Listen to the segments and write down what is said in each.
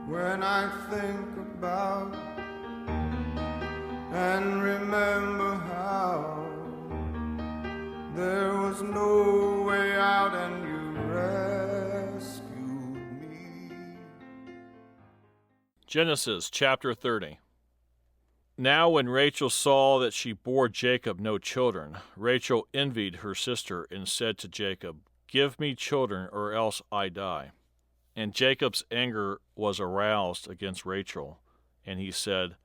when I think about and remember how there was no way out and you rescued me. Genesis chapter 30. Now when Rachel saw that she bore Jacob no children, Rachel envied her sister and said to Jacob, "Give me children, or else I die." And Jacob's anger was aroused against Rachel, and he said,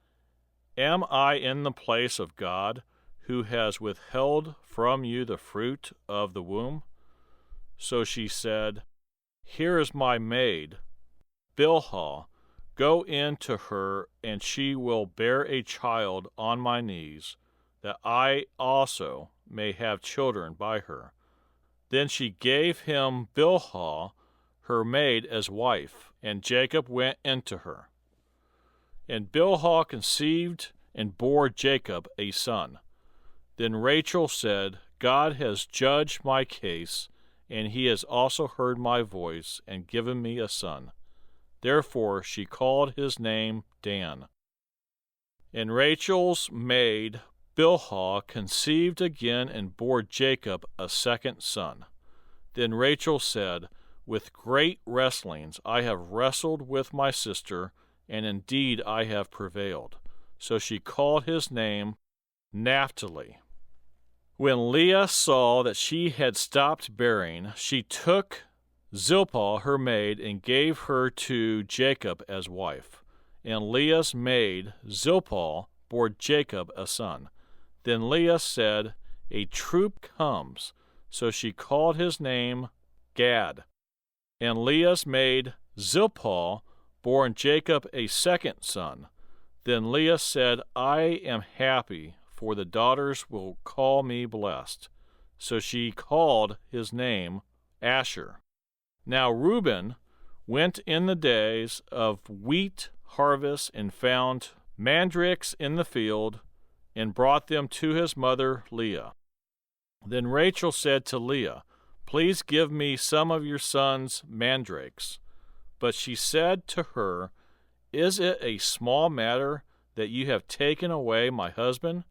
"Am I in the place of God, who has withheld from you the fruit of the womb?" So she said, "Here is my maid, Bilhah. Go in to her, and she will bear a child on my knees, that I also may have children by her." Then she gave him Bilhah, her maid, as wife, and Jacob went into her. And Bilhah conceived and bore Jacob a son. Then Rachel said, "God has judged my case, and he has also heard my voice and given me a son." Therefore she called his name Dan. And Rachel's maid Bilhah conceived again and bore Jacob a second son. Then Rachel said, "With great wrestlings I have wrestled with my sister, and indeed I have prevailed." So she called his name Naphtali. When Leah saw that she had stopped bearing, she took Zilpah her maid and gave her to Jacob as wife. And Leah's maid Zilpah bore Jacob a son. Then Leah said, "A troop comes." So she called his name Gad. And Leah's maid Zilpah bore Jacob a second son. Then Leah said, "I am happy, for the daughters will call me blessed." So she called his name Asher. Now Reuben went in the days of wheat harvest and found mandrakes in the field, and brought them to his mother Leah. Then Rachel said to Leah, "Please give me some of your son's mandrakes." But she said to her, "Is it a small matter that you have taken away my husband?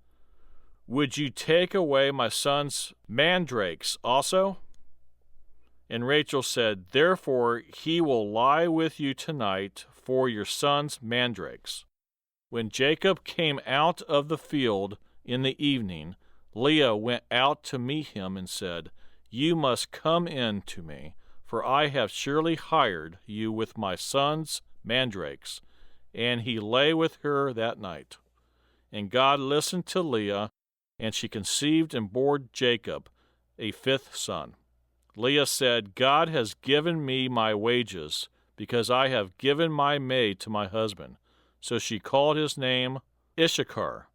Would you take away my son's mandrakes also?" And Rachel said, "Therefore he will lie with you tonight for your son's mandrakes." When Jacob came out of the field in the evening, Leah went out to meet him and said, "You must come in to me, for I have surely hired you with my son's mandrakes." And he lay with her that night. And God listened to Leah, and she conceived and bore Jacob a fifth son. Leah said, "God has given me my wages, because I have given my maid to my husband." So she called his name Issachar.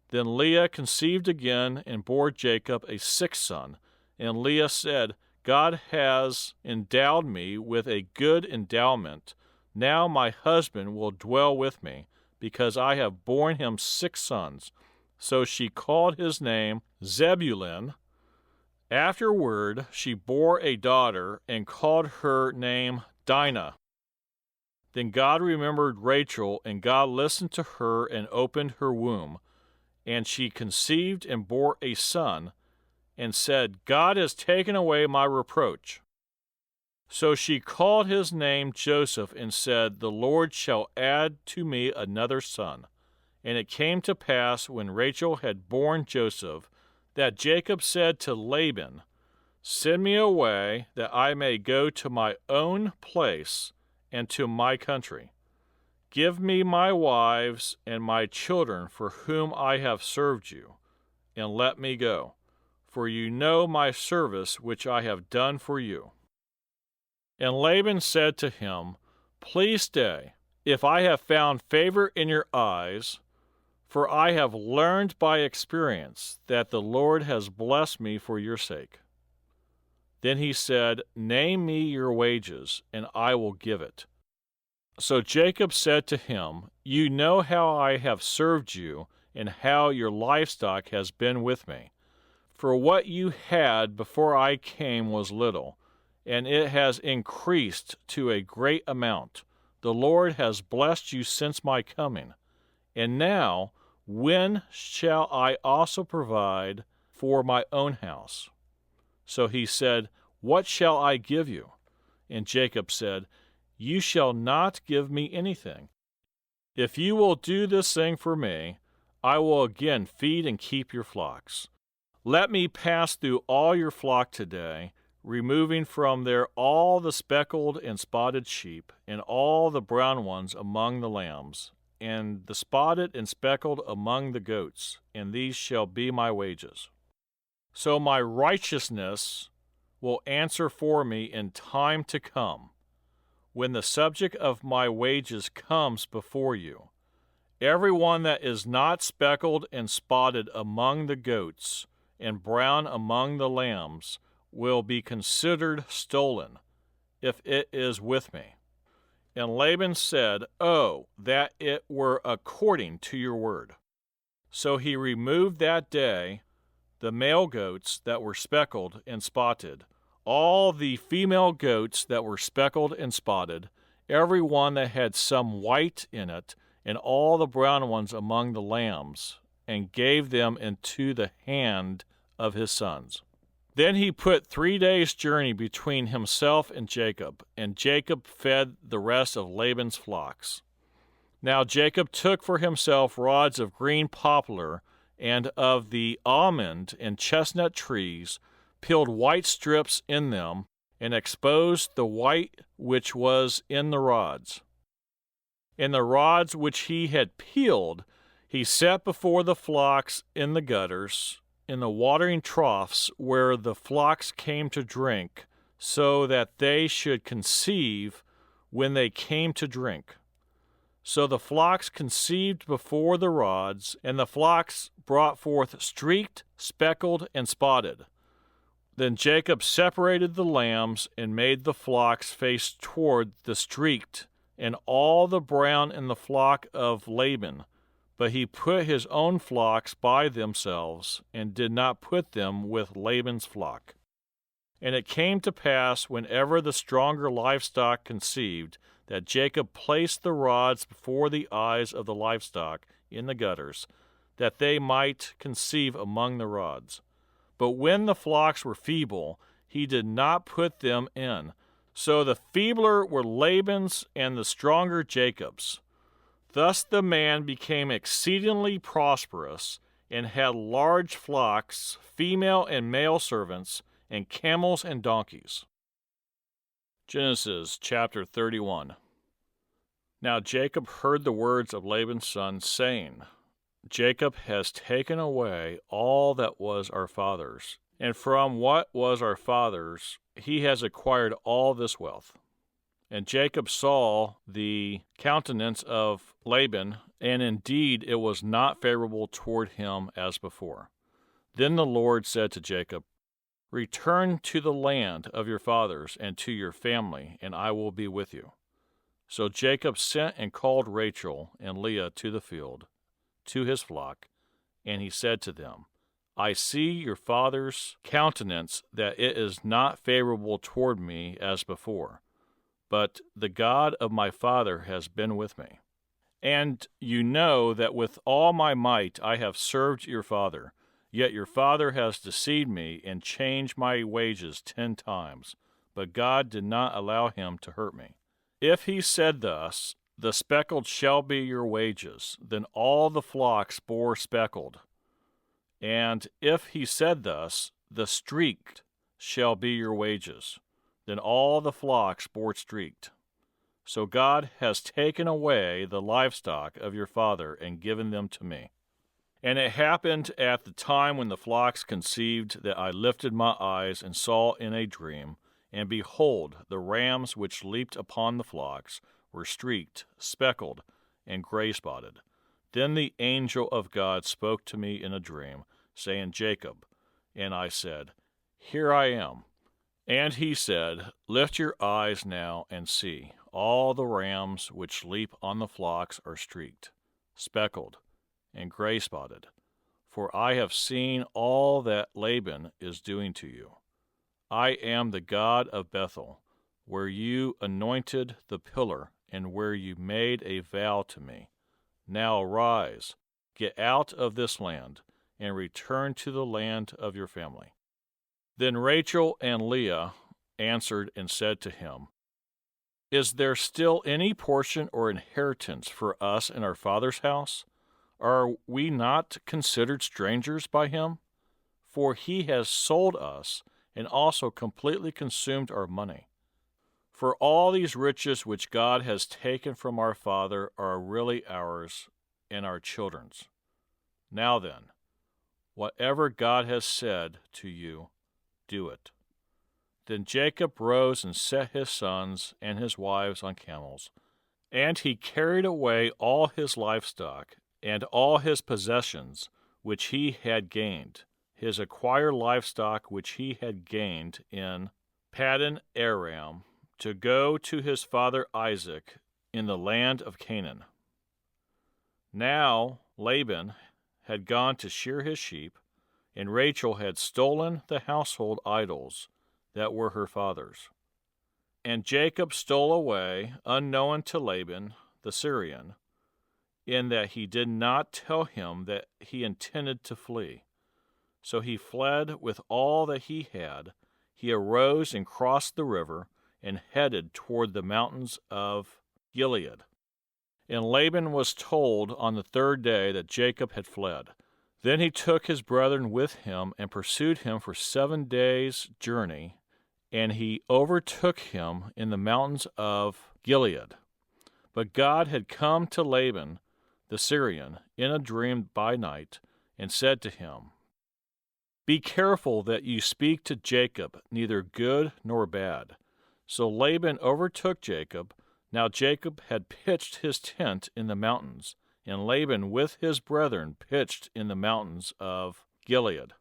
Then Leah conceived again and bore Jacob a sixth son. And Leah said, "God has endowed me with a good endowment. Now my husband will dwell with me, because I have borne him six sons." So she called his name Zebulun. Afterward she bore a daughter and called her name Dinah. Then God remembered Rachel, and God listened to her and opened her womb. And she conceived and bore a son, and said, "God has taken away my reproach." So she called his name Joseph, and said, "The Lord shall add to me another son." And it came to pass, when Rachel had borne Joseph, that Jacob said to Laban, "Send me away, that I may go to my own place and to my country. Give me my wives and my children for whom I have served you, and let me go, for you know my service which I have done for you." And Laban said to him, "Please stay, if I have found favor in your eyes, for I have learned by experience that the Lord has blessed me for your sake." Then he said, "Name me your wages, and I will give it." So Jacob said to him, "You know how I have served you, and how your livestock has been with me. For what you had before I came was little, and it has increased to a great amount. The Lord has blessed you since my coming. And now, when shall I also provide for my own house?" So he said, "What shall I give you?" And Jacob said, "You shall not give me anything. If you will do this thing for me, I will again feed and keep your flocks. Let me pass through all your flock today, removing from there all the speckled and spotted sheep, and all the brown ones among the lambs, and the spotted and speckled among the goats, and these shall be my wages. So my righteousness will answer for me in time to come, when the subject of my wages comes before you. Every one that is not speckled and spotted among the goats, and brown among the lambs, will be considered stolen, if it is with me." And Laban said, "Oh, that it were according to your word." So he removed that day the male goats that were speckled and spotted, all the female goats that were speckled and spotted, every one that had some white in it, and all the brown ones among the lambs, and gave them into the hand of his sons. Then he put 3 days' journey between himself and Jacob fed the rest of Laban's flocks. Now Jacob took for himself rods of green poplar and of the almond and chestnut trees, peeled white strips in them, and exposed the white which was in the rods. And the rods which he had peeled he set before the flocks in the gutters, in the watering troughs where the flocks came to drink, so that they should conceive when they came to drink. So the flocks conceived before the rods, and the flocks brought forth streaked, speckled, and spotted. Then Jacob separated the lambs and made the flocks face toward the streaked, and all the brown in the flock of Laban. But he put his own flocks by themselves, and did not put them with Laban's flock. And it came to pass, whenever the stronger livestock conceived, that Jacob placed the rods before the eyes of the livestock in the gutters, that they might conceive among the rods. But when the flocks were feeble, he did not put them in. So the feebler were Laban's, and the stronger Jacob's. Thus the man became exceedingly prosperous, and had large flocks, female and male servants, and camels and donkeys. Genesis chapter 31. Now Jacob heard the words of Laban's son, saying, "Jacob has taken away all that was our father's, and from what was our father's he has acquired all this wealth." And Jacob saw the countenance of Laban, and indeed it was not favorable toward him as before. Then the Lord said to Jacob, "Return to the land of your fathers and to your family, and I will be with you." So Jacob sent and called Rachel and Leah to the field, to his flock, and he said to them, "I see your father's countenance, that it is not favorable toward me as before, but the God of my father has been with me. And you know that with all my might I have served your father, yet your father has deceived me and changed my wages 10 times, but God did not allow him to hurt me. If he said thus, 'The speckled shall be your wages,' then all the flocks bore speckled. And if he said thus, 'The streaked shall be your wages,' then all the flocks bore streaked. So God has taken away the livestock of your father and given them to me. And it happened at the time when the flocks conceived that I lifted my eyes and saw in a dream, and behold, the rams which leaped upon the flocks were streaked, speckled, and gray-spotted. Then the angel of God spoke to me in a dream, saying, 'Jacob.' And I said, 'Here I am.' And he said, 'Lift your eyes now and see. All the rams which leap on the flocks are streaked, speckled, and gray-spotted. For I have seen all that Laban is doing to you. I am the God of Bethel, where you anointed the pillar and where you made a vow to me. Now arise, get out of this land, and return to the land of your family." Then Rachel and Leah answered and said to him, "Is there still any portion or inheritance for us in our father's house? Are we not considered strangers by him? For he has sold us and also completely consumed our money. For all these riches which God has taken from our father are really ours and our children's. Now then, whatever God has said to you, do it." Then Jacob rose and set his sons and his wives on camels, and he carried away all his livestock and all his possessions which he had gained, his acquired livestock which he had gained in Paddan Aram, to go to his father Isaac in the land of Canaan. Now Laban had gone to shear his sheep, and Rachel had stolen the household idols that were her father's. And Jacob stole away, unknown to Laban the Syrian, in that he did not tell him that he intended to flee. So he fled with all that he had. He arose and crossed the river and headed toward the mountains of Gilead. And Laban was told on the third day that Jacob had fled. Then he took his brethren with him and pursued him for 7 days' journey, and he overtook him in the mountains of Gilead. But God had come to Laban the Syrian in a dream by night and said to him, "Be careful that you speak to Jacob neither good nor bad." So Laban overtook Jacob. Now Jacob had pitched his tent in the mountains, and Laban with his brethren pitched in the mountains of Gilead.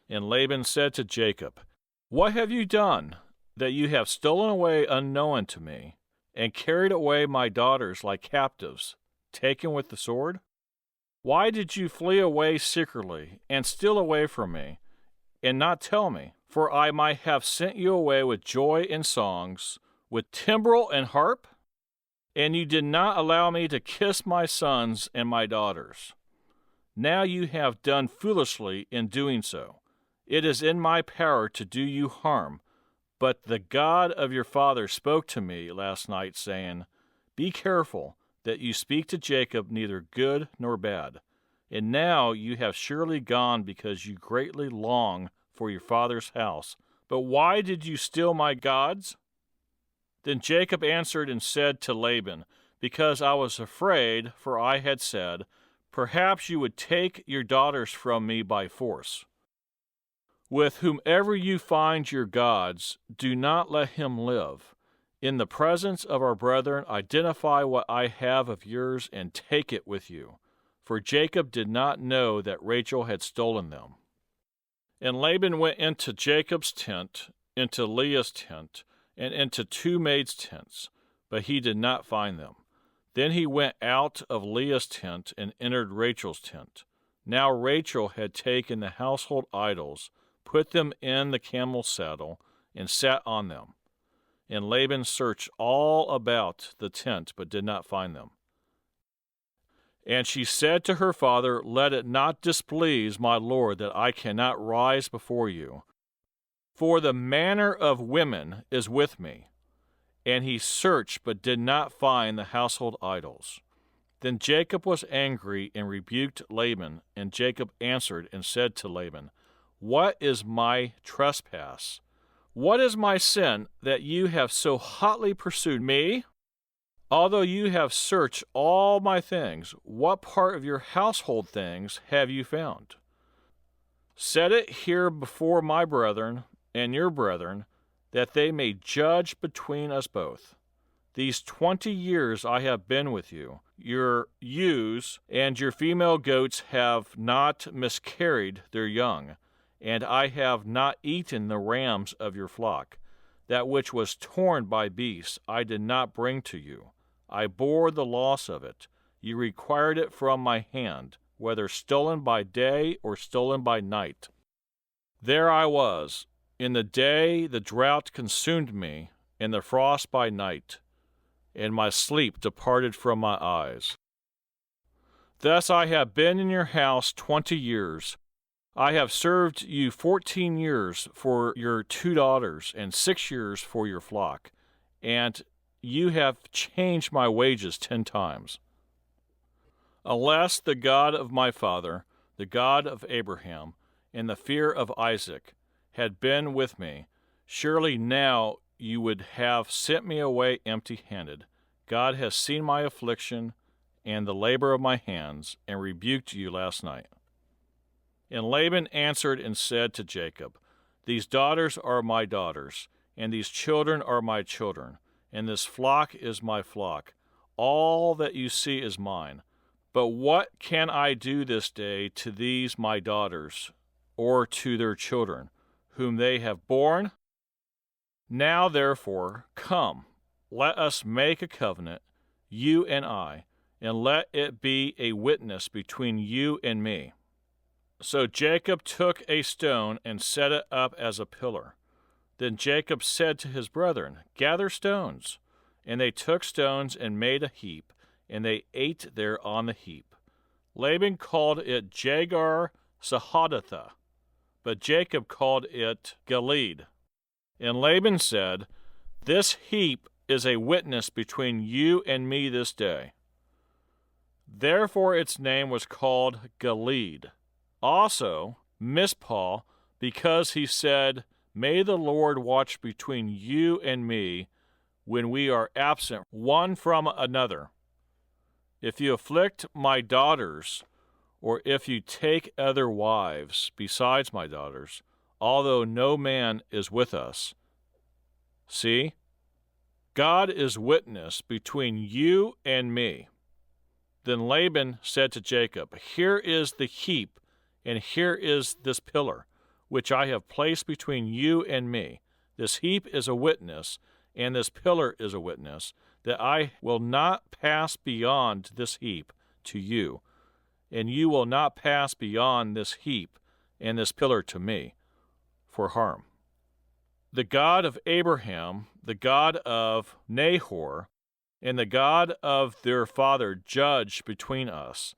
And Laban said to Jacob, "What have you done, that you have stolen away unknown to me, and carried away my daughters like captives, taken with the sword? Why did you flee away secretly, and steal away from me, and not tell me? For I might have sent you away with joy and songs, with timbrel and harp, and you did not allow me to kiss my sons and my daughters. Now you have done foolishly in doing so. It is in my power to do you harm, but the God of your father spoke to me last night, saying, 'Be careful that you speak to Jacob neither good nor bad.' And now you have surely gone because you greatly long for your father's house. But why did you steal my gods?" Then Jacob answered and said to Laban, "Because I was afraid, for I had said, 'Perhaps you would take your daughters from me by force.' With whomever you find your gods, do not let him live. In the presence of our brethren, identify what I have of yours and take it with you." For Jacob did not know that Rachel had stolen them. And Laban went into Jacob's tent, into Leah's tent, and into 2 maids' tents, but he did not find them. Then he went out of Leah's tent and entered Rachel's tent. Now Rachel had taken the household idols, put them in the camel's saddle, and sat on them. And Laban searched all about the tent, but did not find them. And she said to her father, "Let it not displease my lord that I cannot rise before you, for the manner of women is with me." And he searched, but did not find the household idols. Then Jacob was angry and rebuked Laban, and Jacob answered and said to Laban, "What is my trespass? What is my sin that you have so hotly pursued me? Although you have searched all my things, what part of your household things have you found? Set it here before my brethren and your brethren, that they may judge between us both. These 20 years I have been with you. Your ewes and your female goats have not miscarried their young, and I have not eaten the rams of your flock. That which was torn by beasts I did not bring to you. I bore the loss of it. You required it from my hand, whether stolen by day or stolen by night. There I was. In the day the drought consumed me, and the frost by night. and my sleep departed from my eyes. Thus I have been in your house 20 years. I have served you 14 years for your 2 daughters, and 6 years for your flock, and you have changed my wages 10 times. Unless the God of my father, the God of Abraham, and the fear of Isaac had been with me, surely now you would have sent me away empty-handed. God has seen my affliction and the labor of my hands, and rebuked you last night. And Laban answered and said to Jacob, These daughters are my daughters, and these children are my children, and this flock is my flock. All that you see is mine. But what can I do this day to these my daughters, or to their children, whom they have borne? Now therefore, come, let us make a covenant, you and I, and let it be a witness between you and me. So Jacob took a stone and set it up as a pillar. Then Jacob said to his brethren, Gather stones. And they took stones and made a heap, and they ate there on the heap. Laban called it Jagar Sahadatha, but Jacob called it Gilead. And Laban said, This heap is a witness between you and me this day. Therefore its name was called Gilead. Also Mizpah, because he said, May the Lord watch between you and me when we are absent one from another. If you afflict my daughters, or if you take other wives besides my daughters, although no man is with us. See, God is witness between you and me. Then Laban said to Jacob, Here is the heap, and here is this pillar, which I have placed between you and me. This heap is a witness, and this pillar is a witness, that I will not pass beyond this heap to you, and you will not pass beyond this heap and this pillar to me, for harm. The God of Abraham, the God of Nahor, and the God of their father judge between us.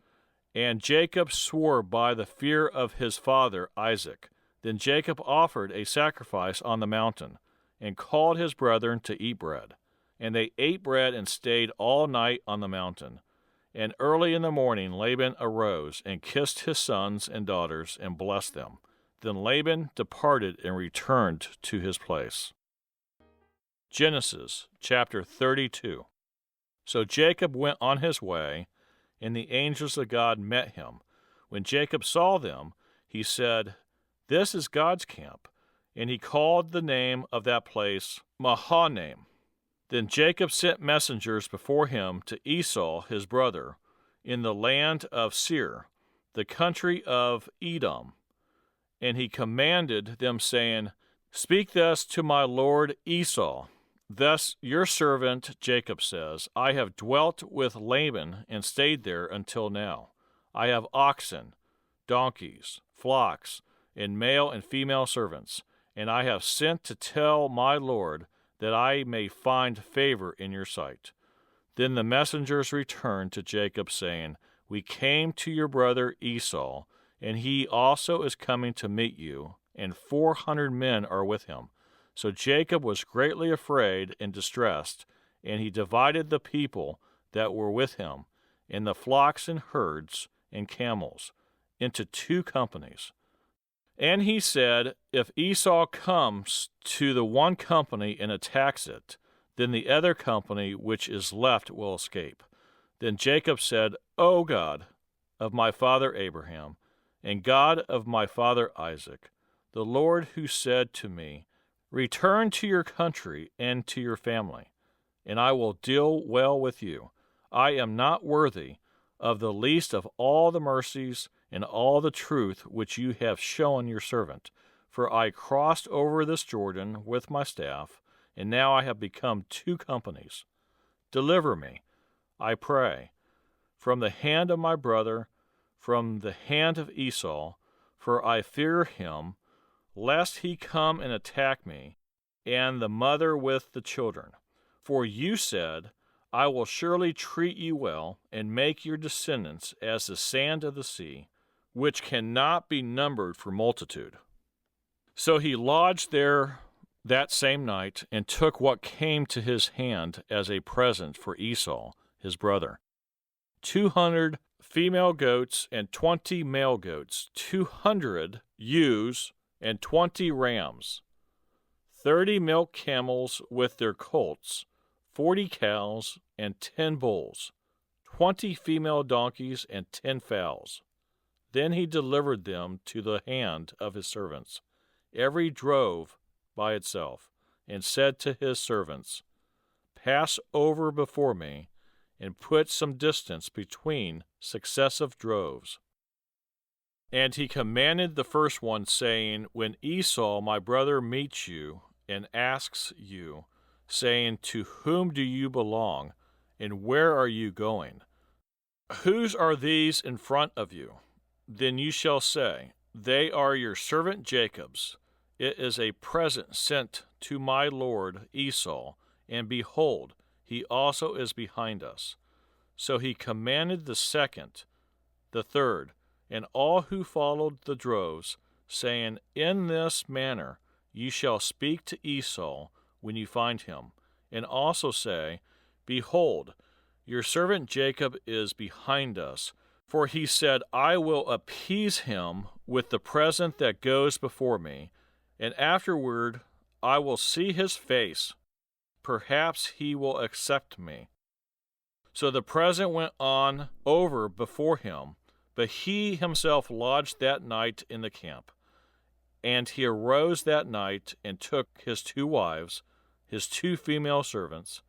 And Jacob swore by the fear of his father Isaac. Then Jacob offered a sacrifice on the mountain, and called his brethren to eat bread. And they ate bread and stayed all night on the mountain. And early in the morning Laban arose, and kissed his sons and daughters, and blessed them. Then Laban departed and returned to his place. Genesis chapter 32. So Jacob went on his way, and the angels of God met him. When Jacob saw them, he said, This is God's camp. And he called the name of that place Mahanaim. Then Jacob sent messengers before him to Esau his brother, in the land of Seir, the country of Edom. And he commanded them, saying, Speak thus to my lord Esau. Thus your servant Jacob says, I have dwelt with Laban and stayed there until now. I have oxen, donkeys, flocks, and male and female servants, and I have sent to tell my lord that I may find favor in your sight. Then the messengers returned to Jacob, saying, We came to your brother Esau, and he also is coming to meet you, and 400 men are with him. So Jacob was greatly afraid and distressed, and he divided the people that were with him, and the flocks and herds and camels, into 2 companies. And he said, If Esau comes to the one company and attacks it, then the other company which is left will escape. Then Jacob said, O God of my father Abraham, and God of my father Isaac, the Lord who said to me, Return to your country and to your family, and I will deal well with you. I am not worthy of the least of all the mercies and all the truth which you have shown your servant. For I crossed over this Jordan with my staff, and now I have become 2 companies. Deliver me, I pray, from the hand of my brother, from the hand of Esau, for I fear him, lest he come and attack me, and the mother with the children. For you said, I will surely treat you well, and make your descendants as the sand of the sea, which cannot be numbered for multitude. So he lodged there that same night, and took what came to his hand as a present for Esau, his brother, 200 female goats and 20 male goats, 200 ewes and 20 rams, 30 milk camels with their colts, 40 cows and 10 bulls, 20 female donkeys and 10 fowls. Then he delivered them to the hand of his servants, every drove by itself, and said to his servants, Pass over before me, and put some distance between successive droves. And he commanded the first one, saying, When Esau my brother meets you, and asks you, saying, To whom do you belong, and where are you going? Whose are these in front of you? Then you shall say, They are your servant Jacob's. It is a present sent to my lord Esau, and behold, he also is behind us. So he commanded the second, the third, and all who followed the droves, saying, In this manner you shall speak to Esau when you find him, and also say, Behold, your servant Jacob is behind us, for he said, I will appease him with the present that goes before me, and afterward I will see his face. Perhaps he will accept me. So the present went on over before him, but he himself lodged that night in the camp. And he arose that night and took his 2 wives, his 2 female servants,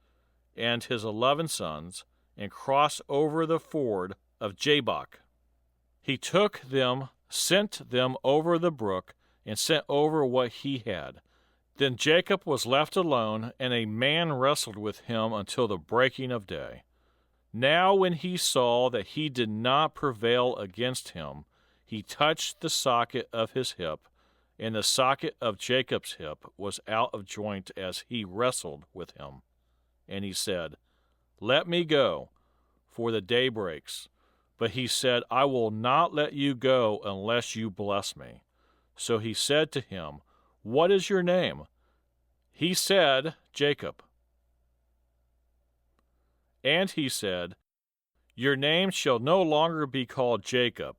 and his 11 sons, and crossed over the ford of Jabbok. He took them, sent them over the brook, and sent over what he had. Then Jacob was left alone, and a man wrestled with him until the breaking of day. Now when he saw that he did not prevail against him, he touched the socket of his hip, and the socket of Jacob's hip was out of joint as he wrestled with him. And he said, Let me go, for the day breaks. But he said, I will not let you go unless you bless me. So he said to him, What is your name? He said, Jacob. And he said, Your name shall no longer be called Jacob,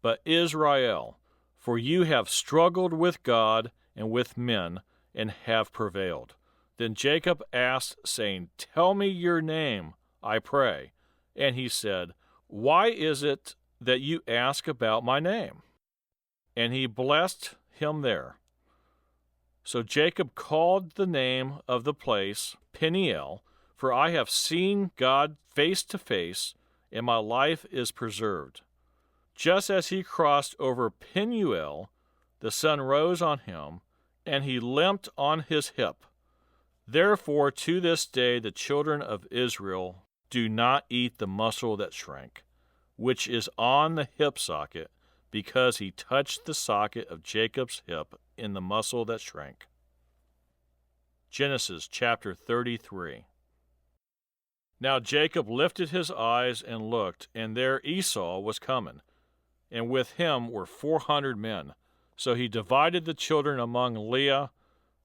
but Israel, for you have struggled with God and with men, and have prevailed. Then Jacob asked, saying, Tell me your name, I pray. And he said, Why is it that you ask about my name? And he blessed him there. So Jacob called the name of the place Peniel, for I have seen God face to face, and my life is preserved. Just as he crossed over Peniel, the sun rose on him, and he limped on his hip. Therefore to this day the children of Israel do not eat the muscle that shrank, which is on the hip socket, because he touched the socket of Jacob's hip in the muscle that shrank. Genesis chapter 33. Now Jacob lifted his eyes and looked, and there Esau was coming, and with him were 400 men. So he divided the children among Leah,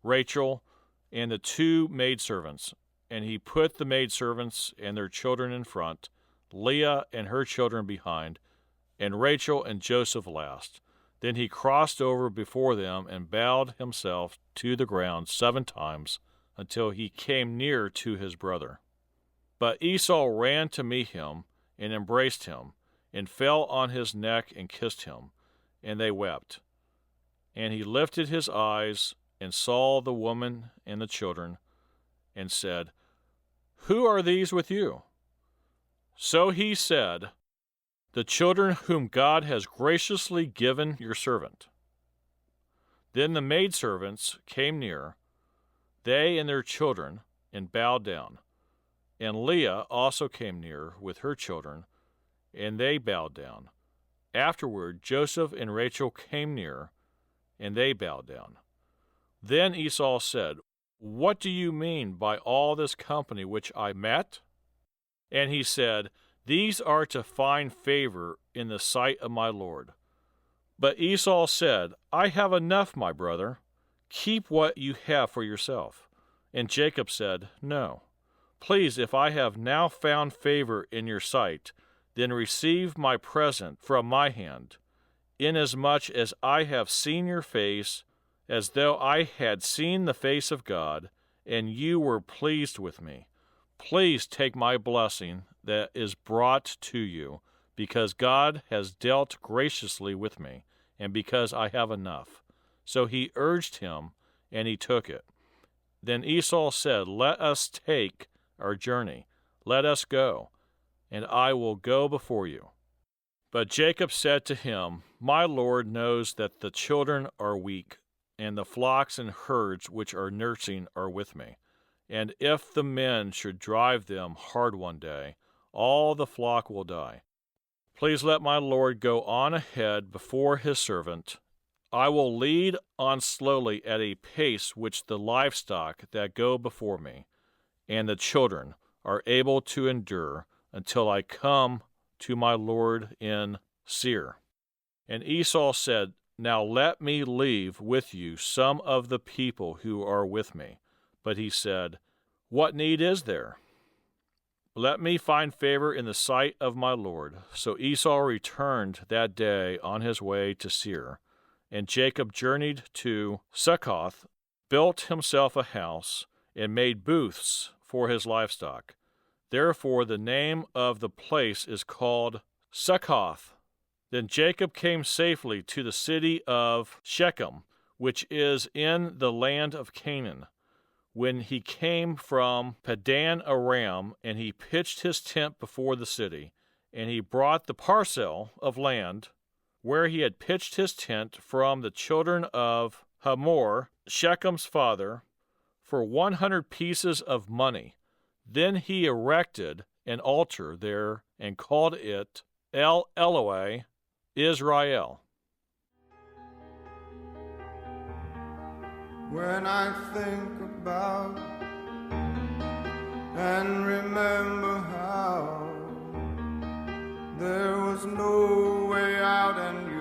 Rachel, and the 2 maidservants, and he put the maidservants and their children in front, Leah and her children behind, and Rachel and Joseph last. Then he crossed over before them and bowed himself to the ground 7 times until he came near to his brother. But Esau ran to meet him and embraced him, and fell on his neck and kissed him, and they wept. And he lifted his eyes and saw the woman and the children, and said, Who are these with you? So he said, The children whom God has graciously given your servant. Then the maidservants came near, they and their children, and bowed down. And Leah also came near with her children, and they bowed down. Afterward Joseph and Rachel came near, and they bowed down. Then Esau said, What do you mean by all this company which I met? And he said, These are to find favor in the sight of my Lord. But Esau said, I have enough, my brother. Keep what you have for yourself. And Jacob said, No. Please, if I have now found favor in your sight, then receive my present from my hand, inasmuch as I have seen your face, as though I had seen the face of God, and you were pleased with me. Please take my blessing that is brought to you, because God has dealt graciously with me, and because I have enough. So he urged him, and he took it. Then Esau said, Let us take our journey. Let us go, and I will go before you. But Jacob said to him, My Lord knows that the children are weak, and the flocks and herds which are nursing are with me. And if the men should drive them hard one day, all the flock will die. Please let my Lord go on ahead before his servant. I will lead on slowly at a pace which the livestock that go before me and the children are able to endure until I come to my Lord in Seir. And Esau said, Now let me leave with you some of the people who are with me. But he said, What need is there? Let me find favor in the sight of my Lord. So Esau returned that day on his way to Seir. And Jacob journeyed to Succoth, built himself a house, and made booths for his livestock. Therefore the name of the place is called Succoth. Then Jacob came safely to the city of Shechem, which is in the land of Canaan. When he came from Padan Aram, and he pitched his tent before the city, and he brought the parcel of land where he had pitched his tent from the children of Hamor, Shechem's father, for 100 pieces of money. Then he erected an altar there and called it El Elohe Israel. When I think about and remember how there was no way out and